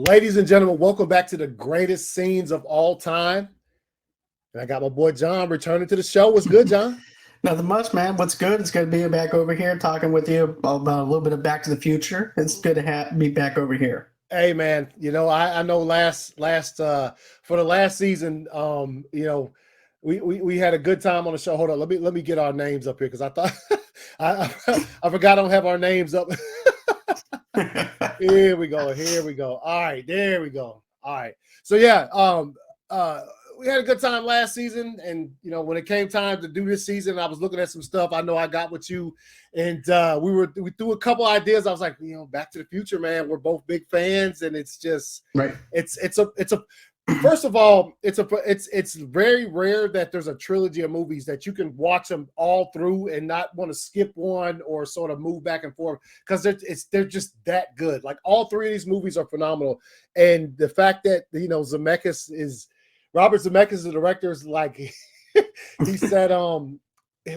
Ladies and gentlemen, welcome back to the greatest scenes of all time. And I got my boy John returning to the show. What's good, John? Nothing much, man. What's good? It's good being back over here talking with you about a little bit of Back to the Future. It's good to be back over here. Hey, man. I know for the last season, we had a good time on the show. Hold on, let me get our names up here because I thought I forgot I don't have our names up. Here we go. All right, there we go. All right. So yeah, we had a good time last season, and when it came time to do this season, I was looking at some stuff. I know I got with you, and we threw a couple ideas. I was like, Back to the Future, man. We're both big fans, and it's just right. It's a first of all, it's very rare that there's a trilogy of movies that you can watch them all through and not want to skip one or sort of move back and forth because they're just that good. Like all three of these movies are phenomenal, and the fact that Robert Zemeckis, the director, is like he said,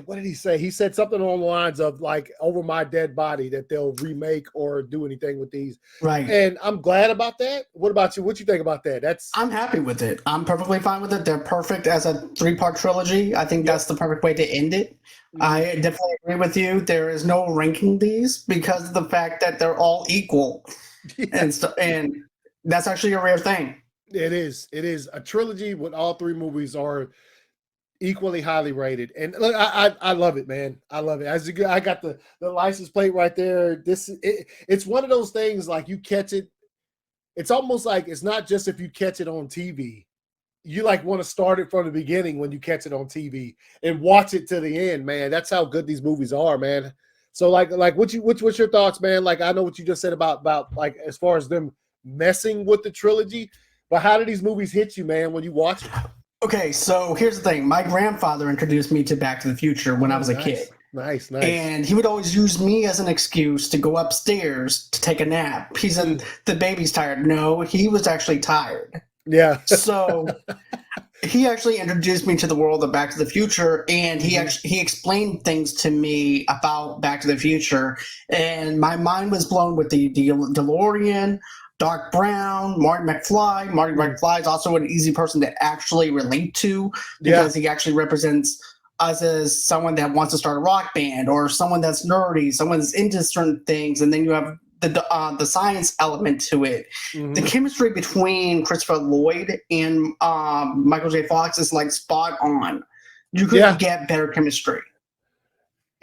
what did he say? He said something along the lines of like Over My Dead Body that they'll remake or do anything with these. Right. And I'm glad about that. What about you? What you think about that? I'm happy with it. I'm perfectly fine with it. They're perfect as a 3-part trilogy. I think that's the perfect way to end it. Mm-hmm. I definitely agree with you. There is no ranking these because of the fact that they're all equal. Yeah. And that's actually a rare thing. It is. A trilogy with all three movies are equally highly rated, and look, I love it, man. I love it. I got the license plate right there. It's one of those things like you catch it. It's almost like it's not just if you catch it on TV. You like want to start it from the beginning when you catch it on TV and watch it to the end, man. That's how good these movies are, man. So like what's your thoughts, man? Like I know what you just said about like as far as them messing with the trilogy. But how do these movies hit you, man, when you watch it? Okay, so here's the thing. My grandfather introduced me to Back to the Future when I was a kid. Nice. And he would always use me as an excuse to go upstairs to take a nap. He said, the baby's tired. No, he was actually tired. Yeah. So he actually introduced me to the world of Back to the Future, and he explained things to me about Back to the Future. And my mind was blown with the DeLorean, Doc Brown, Marty McFly. Marty McFly is also an easy person to actually relate to because he actually represents us as someone that wants to start a rock band or someone that's nerdy, someone that's into certain things. And then you have the science element to it. Mm-hmm. The chemistry between Christopher Lloyd and Michael J. Fox is like spot on. You couldn't get better chemistry.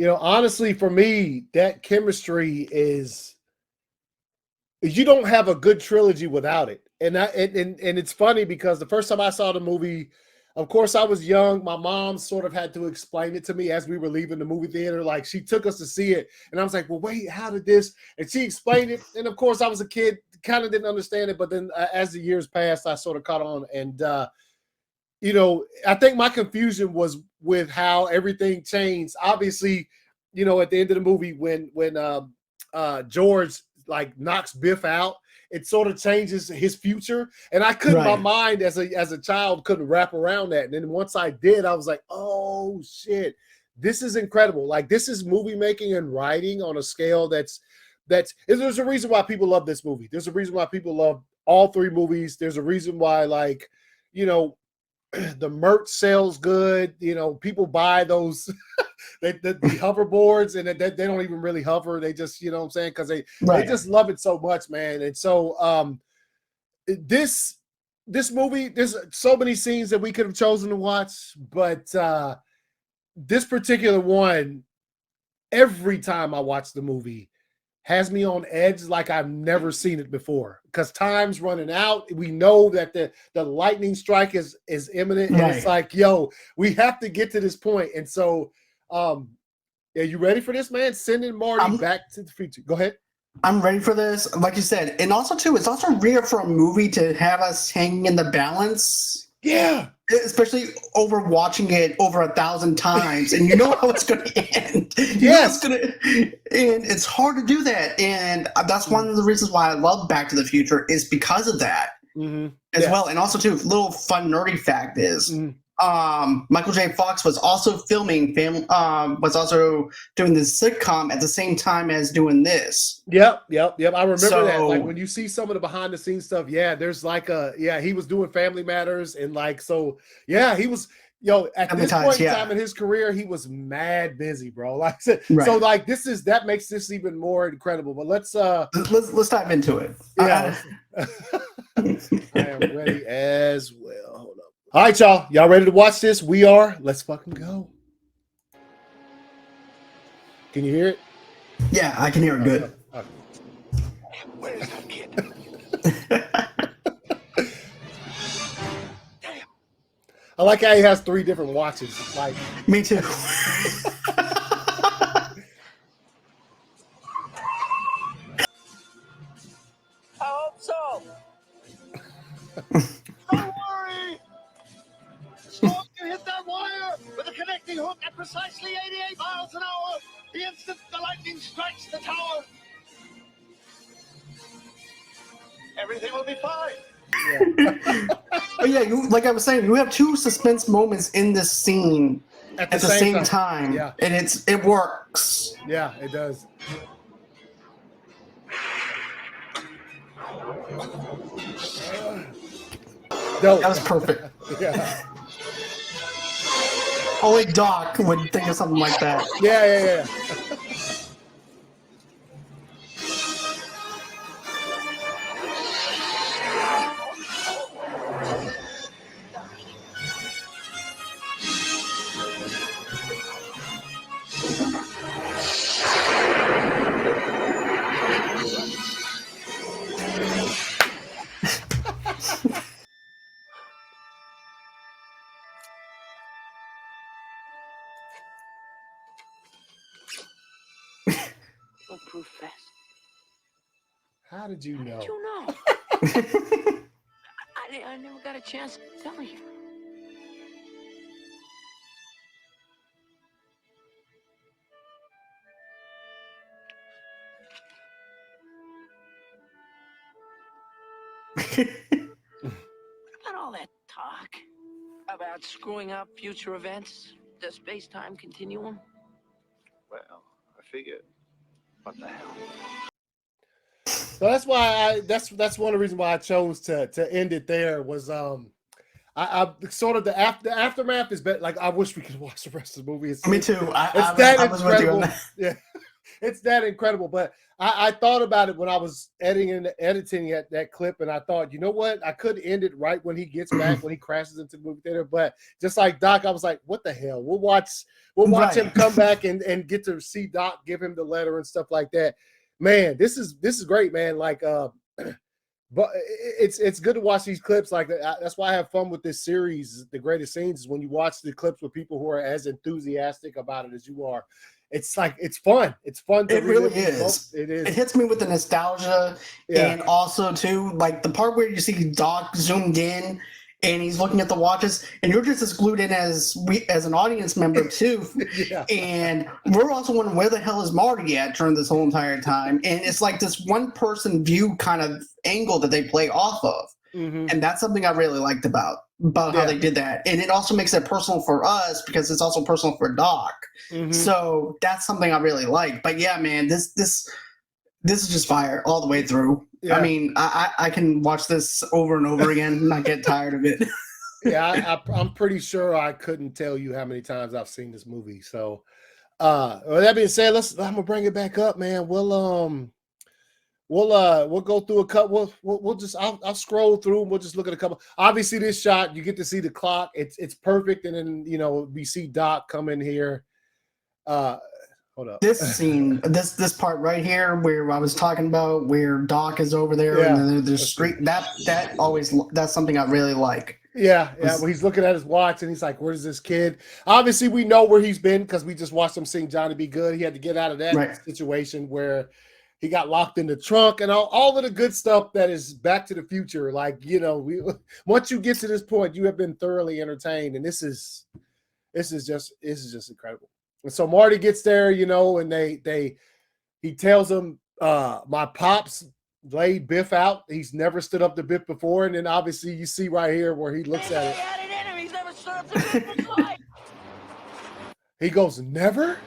Honestly, for me, that chemistry is... You don't have a good trilogy without it. And it's funny because the first time I saw the movie, of course, I was young. My mom sort of had to explain it to me as we were leaving the movie theater. Like she took us to see it. And I was like, well, wait, how did this? And she explained it. And of course, I was a kid, kind of didn't understand it. But then as the years passed, I sort of caught on. And, I think my confusion was with how everything changed. Obviously, at the end of the movie, when George like knocks Biff out, it sort of changes his future, and I couldn't. My mind as a child couldn't wrap around that. And then once I did, I was like, oh shit, this is incredible. Like this is movie making and writing on a scale that's there's a reason why people love this movie. There's a reason why people love all three movies. There's a reason why the merch sells good. People buy those the hoverboards, and they don't even really hover. They just, what I'm saying, because they just love it so much, man. And so this movie, there's so many scenes that we could have chosen to watch, but this particular one, every time I watch the movie, has me on edge like I've never seen it before because time's running out. We know that the lightning strike is imminent, and it's like, yo, we have to get to this point. And so, are you ready for this, man? Sending Marty back to the future. Go ahead. I'm ready for this, like you said, and also too, it's also rare for a movie to have us hanging in the balance. Yeah. Especially over watching it over 1,000 times, and you know how it's going to end. Yes. And it's hard to do that, and that's one of the reasons why I love Back to the Future is because of that as well. And also too, little fun nerdy fact is Michael J. Fox was also filming was also doing this sitcom at the same time as doing this. Yep. I remember that. Like So when you see some of the behind the scenes stuff, there's like he was doing Family Matters and like so he was at Family this Ties, point in yeah. time in his career, he was mad busy, bro. Like so Right. like that makes this even more incredible. But let's dive into it. I am ready as well. Hold up. All right, y'all. Y'all ready to watch this? We are. Let's fucking go. Can you hear it? Yeah, I can hear it good. Okay. Where's that kid? I like how he has 3 different watches. Like Me too. I hope so. Don't worry. Storm can hit that wire with a connecting hook at precisely 88 miles an hour. The instant the lightning strikes the tower, everything will be fine. But yeah, like I was saying, you have 2 suspense moments in this scene at the same time. Yeah. And it works. Yeah, it does. That was perfect. Yeah. Only Doc would think of something like that. Yeah. Proof fast. How did you know? How did you know? I never got a chance to tell you. About all that talk about screwing up future events, the space-time continuum. Well, I figured. What the hell? So that's why that's one of the reasons why I chose to end it there was I sort of the aftermath is better. Like I wish we could watch the rest of the movie. Me too. I was incredible. Yeah, it's that incredible. But I thought about it when I was editing that clip, and I thought, you know what? I could end it right when he gets back, when he crashes into the movie theater. But just like Doc, I was like, what the hell? We'll watch him come back and get to see Doc give him the letter and stuff like that. Man, this is great, man. Like but it's good to watch these clips. Like that's why I have fun with this series. The greatest scenes is when you watch the clips with people who are as enthusiastic about it as you are. It's like it's fun. It's fun. It really is. It is. It hits me with the nostalgia, and also too like the part where you see Doc zoomed in and he's looking at the watches, and you're just as glued in as an audience member too. And we're also wondering where the hell is Marty at during this whole entire time. And it's like this one person view kind of angle that they play off of. Mm-hmm. And that's something I really liked about how they did that. And it also makes it personal for us because it's also personal for Doc. Mm-hmm. So that's something I really like. But yeah, man, this is just fire all the way through. Yeah. I mean, I can watch this over and over again and not get tired of it. I'm pretty sure I couldn't tell you how many times I've seen this movie. So with that being said, I'm gonna bring it back up, man. We'll go through a couple. We'll just I'll scroll through and we'll just look at a couple. Obviously, this shot you get to see the clock. It's perfect, and then we see Doc come in here. Hold up. This scene, this part right here where I was talking about, where Doc is over there and then there's street. That's something I really like. Yeah. Well, he's looking at his watch and he's like, "Where's this kid?" Obviously, we know where he's been because we just watched him sing "Johnny Be Good." He had to get out of that situation where he got locked in the trunk and all of the good stuff that is Back to the Future. Like, once you get to this point, you have been thoroughly entertained, and this is just incredible. And so Marty gets there, and he tells him, my pops laid Biff out. He's never stood up to Biff before. And then obviously you see right here where he looks at it. He's never stood up He goes, never?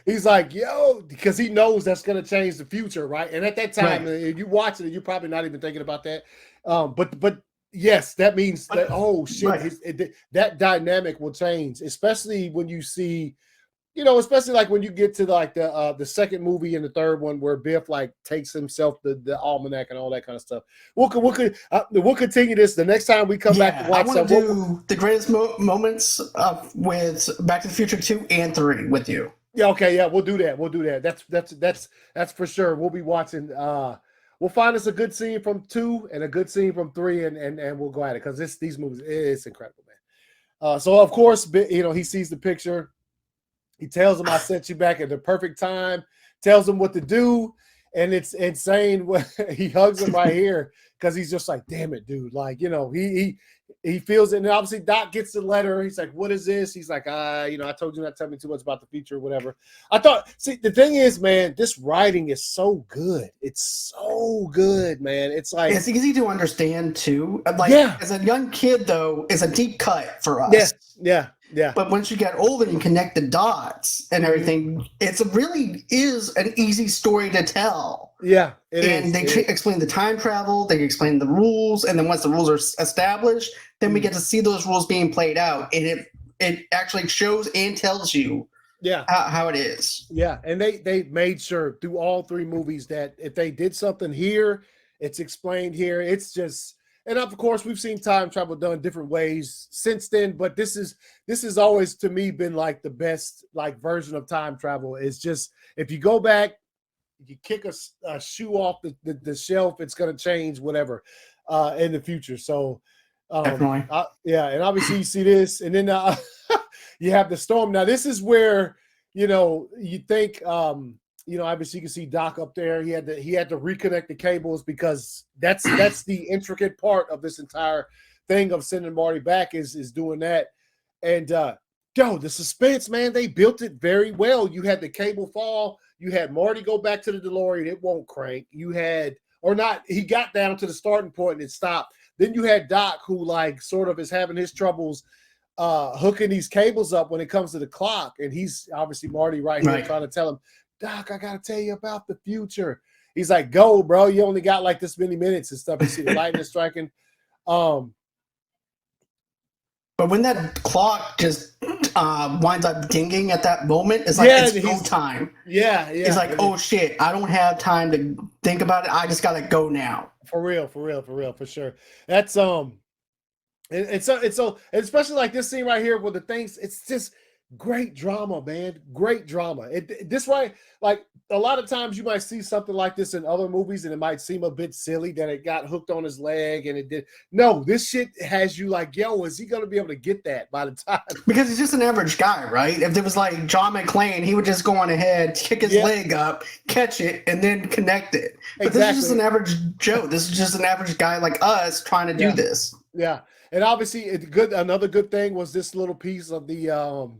He's like, yo, because he knows that's going to change the future, right? And at that time, if you watch it, you're probably not even thinking about that. But yes, that means that, oh, shit, that dynamic will change, especially when you see, especially like when you get to like the second movie and the third one where Biff like takes himself the almanac and all that kind of stuff. We'll continue this the next time we come back to watch. I want to do the greatest moments with Back to the Future 2 and 3 with you. Yeah, okay, yeah, we'll do that. That's for sure. We'll be watching. We'll find us a good scene from 2 and a good scene from 3, and we'll go at it because these movies, it's incredible, man. So of course, he sees the picture. He tells him, I sent you back at the perfect time, tells him what to do. And it's insane. He hugs him right here because he's just like, damn it, dude. Like, he feels it. And obviously Doc gets the letter. He's like, what is this? He's like, I told you not to tell me too much about the future or whatever. See, the thing is, man, this writing is so good. It's so good, man. It's like, it's easy to understand too. Like, as a young kid, though, it's a deep cut for us. Yeah. But once you get older and you connect the dots and everything, it really is an easy story to tell. Yeah, they explain the time travel, they explain the rules, and then once the rules are established, then we get to see those rules being played out, and it actually shows and tells you how it is. Yeah, and they made sure through all 3 movies that if they did something here, it's explained here. It's just. And of course, we've seen time travel done different ways since then, but this is always to me been like the best like version of time travel. Is just if you go back, you kick a shoe off the shelf, it's going to change whatever in the future. So definitely, and obviously you see this, and then you have the storm. Now this is where you think. Obviously you can see Doc up there. He had to reconnect the cables because that's the intricate part of this entire thing of sending Marty back is doing that. And the suspense, man, they built it very well. You had the cable fall. You had Marty go back to the DeLorean. It won't crank. He got down to the starting point and it stopped. Then you had Doc who like sort of is having his troubles hooking these cables up when it comes to the clock. And he's obviously Marty right here trying to tell him, Doc, I gotta tell you about the future. He's like, go, bro. You only got like this many minutes and stuff. You see the lightning striking. But when that clock just winds up dinging at that moment, it's like it's go time. Yeah. It's like, oh shit, I don't have time to think about it. I just gotta go now. For real, for sure. That's and so especially like this scene right here with the things. It's just. Great drama, man. Great drama. This way, like a lot of times you might see something like this in other movies and it might seem a bit silly that it got hooked on his leg and it did. No, this shit has you like, yo, is he going to be able to get that by the time? Because he's just an average guy, right? If there was like John McClane, he would just go on ahead, kick his leg up, catch it, and then connect it. But this is just an average Joe. This is just an average guy like us trying to do this. Yeah. And obviously another good thing was this little piece of the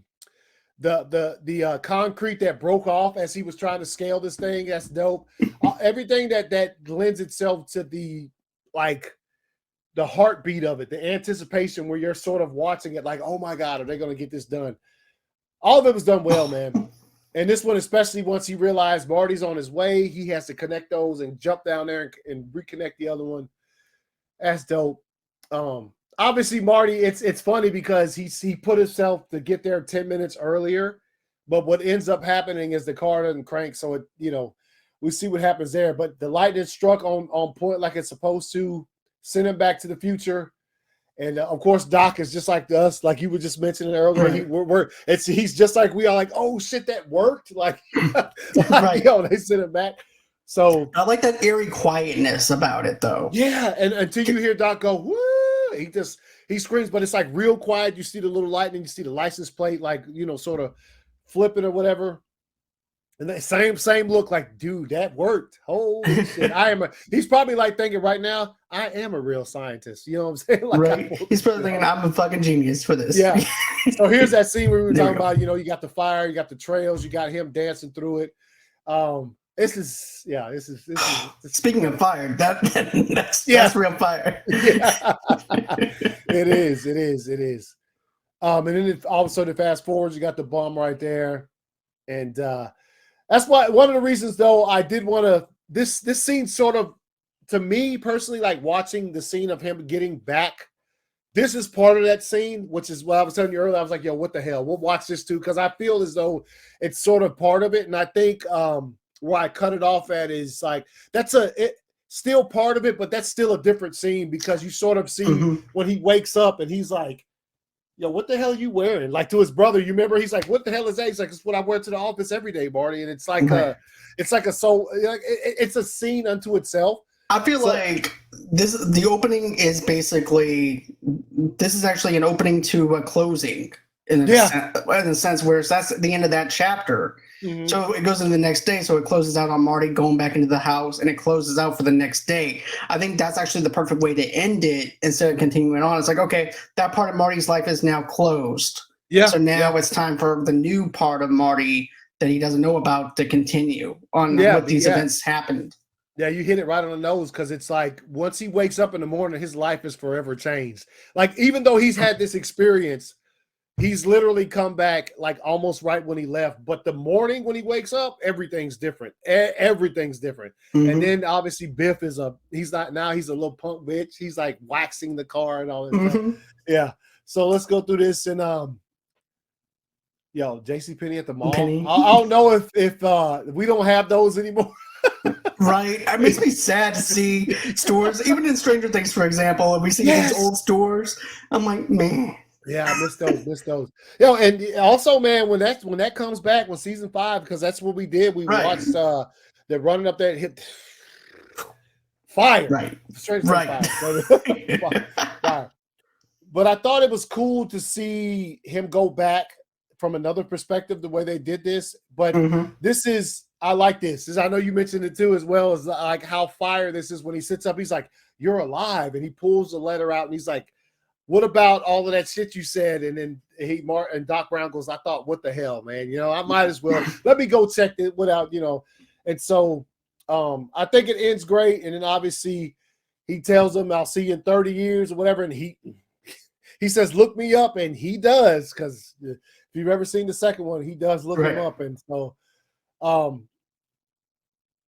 concrete that broke off as he was trying to scale this thing. That's dope. Everything that lends itself to the heartbeat of it, the anticipation where you're sort of watching it like, oh my God, are they going to get this done? All of it was done well, man. And this one, especially once he realized Marty's on his way, he has to connect those and jump down there and reconnect the other one. That's dope. Obviously, Marty, it's funny because he put himself to get there 10 minutes earlier, but what ends up happening is the car doesn't crank, so it we see what happens there. But the lightning struck on point like it's supposed to, send him back to the future, and of course Doc is just like us, like you were just mentioning earlier. Right. He's just like we are, like, oh shit, that worked, like, right. They send him back. So I like that eerie quietness about it, though. Yeah, and until you hear Doc go, woo. He screams, but it's like real quiet. You see the little lightning, you see the license plate, like, sort of flipping or whatever. And that same look, like, dude, that worked. Holy shit. He's probably like thinking right now, I am a real scientist. You know what I'm saying? Like, right. He's probably thinking I'm a fucking genius for this. Yeah. So here's that scene where we were talking about, you got the fire, you got the trails, you got him dancing through it. This is Speaking of fire, that's real fire. Yeah. It is. And then all of a sudden, fast forwards, you got the bomb right there, and that's why one of the reasons, though, I did want to this scene sort of, to me personally, like watching the scene of him getting back. This is part of that scene, which is what I was telling you earlier. I was like, yo, what the hell? We'll watch this too, because I feel as though it's sort of part of it. And I think where I cut it off at is like, that's still part of it, but that's still a different scene, because you sort of see when he wakes up and he's like, yo, what the hell are you wearing? Like, to his brother, you remember? He's like, what the hell is that? He's like, it's what I wear to the office every day, Marty. And it's like it's a scene unto itself. I feel like the opening is basically, this is actually an opening to a closing in a sense, where that's the end of that chapter. Mm-hmm. So it goes into the next day. So it closes out on Marty going back into the house, and it closes out for the next day. I think that's actually the perfect way to end it instead of continuing on. It's like, okay, that part of Marty's life is now closed. Yeah. So now it's time for the new part of Marty that he doesn't know about to continue on what these events happened. Yeah, you hit it right on the nose, because it's like once he wakes up in the morning, his life is forever changed. Like, even though he's had this experience, he's literally come back like almost right when he left. But the morning when he wakes up, everything's different. Everything's different. Mm-hmm. And then obviously Biff he's a little punk bitch. He's like waxing the car and all that stuff. Yeah. So let's go through this. And JCPenney at the mall. I don't know if we don't have those anymore. Right. It makes me sad to see stores, even in Stranger Things, for example, and we see these old stores. I'm like, man. Yeah, I miss those. And also, man, when that comes back, when season 5, because that's what we did. We watched the running up that hit fire. Right. Straight fire. Fire. But I thought it was cool to see him go back from another perspective, the way they did this. But I like this. I know you mentioned it too, as well, as like how fire this is when he sits up. He's like, "You're alive," and he pulls the letter out, and he's like, "What about all of that shit you said?" And then and Doc Brown goes, "I thought, what the hell, man? I might as well let me go check it without, And so, I think it ends great. And then obviously, he tells him, "I'll see you in 30 years or whatever," and he says, "Look me up," and he does, because if you've ever seen the second one, he does look him up, and so.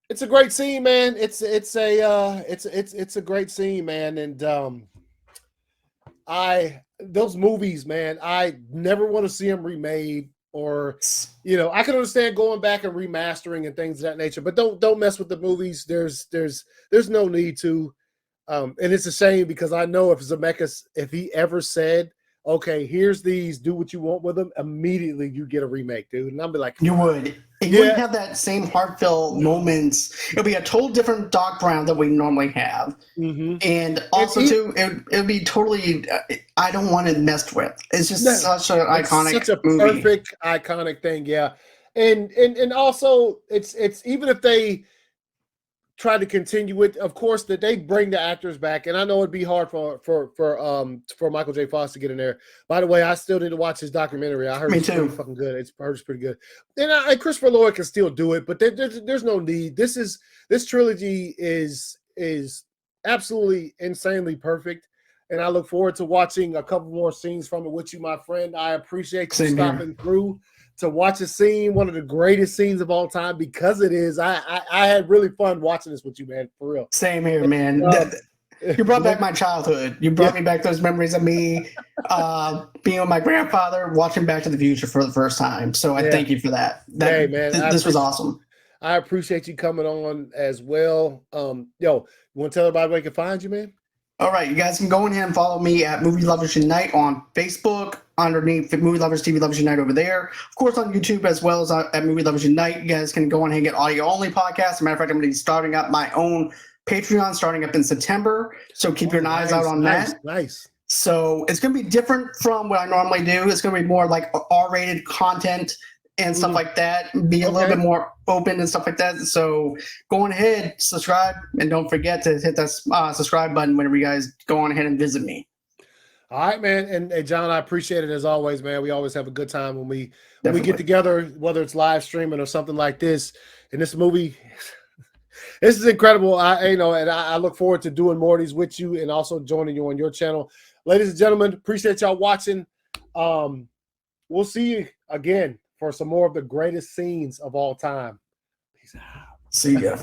It's a great scene, man. It's a great scene, man. And those movies, man, I never want to see them remade, or I can understand going back and remastering and things of that nature, but don't mess with the movies. There's no need to. And it's a shame, because I know if Zemeckis, if he ever said, "Okay, here's these, do what you want with them," immediately you get a remake, dude. And I'll be like, you would. And you wouldn't have that same heartfelt moments. It'll be a total different Doc Brown that we normally have. Mm-hmm. And also, it would be totally, I don't want it messed with. It's just such an iconic such a movie. Perfect, iconic thing, yeah. And also, it's even if they try to continue it, of course, that they bring the actors back, and I know it'd be hard for Michael J. Fox to get in there. By the way, I still need to watch his documentary. I heard it's pretty fucking good. It's pretty good. And Christopher Lloyd can still do it, but there's no need. This trilogy is absolutely insanely perfect, and I look forward to watching a couple more scenes from it with you, my friend. I appreciate you stopping through to watch a scene, one of the greatest scenes of all time, because it is. I had really fun watching this with you, man, for real. Same here, man. You brought back my childhood. You brought me back those memories of me being with my grandfather, watching Back to the Future for the first time. So I thank you for that. Hey, man, this was awesome. I appreciate you coming on as well. You want to tell everybody where they can find you, man? All right, you guys can go ahead and follow me at Movie Lovers Unite on Facebook, underneath Movie Lovers TV Lovers Unite over there. Of course, on YouTube as well as at Movie Lovers Unite. You guys can go on ahead and get audio-only podcasts. As a matter of fact, I'm going to be starting up my own Patreon starting up in September. So keep your eyes out on that. Nice. So it's going to be different from what I normally do. It's going to be more like R-rated content and stuff like that, be a little bit more open and stuff like that. So go on ahead, subscribe, and don't forget to hit that subscribe button whenever you guys go on ahead and visit me. All right, man. And John, I appreciate it as always, man. We always have a good time when we Definitely. get together, whether it's live streaming or something like this. And this movie, this is incredible. And I look forward to doing more of these with you and also joining you on your channel. Ladies and gentlemen, appreciate y'all watching. We'll see you again for some more of the greatest scenes of all time. Peace out. See ya.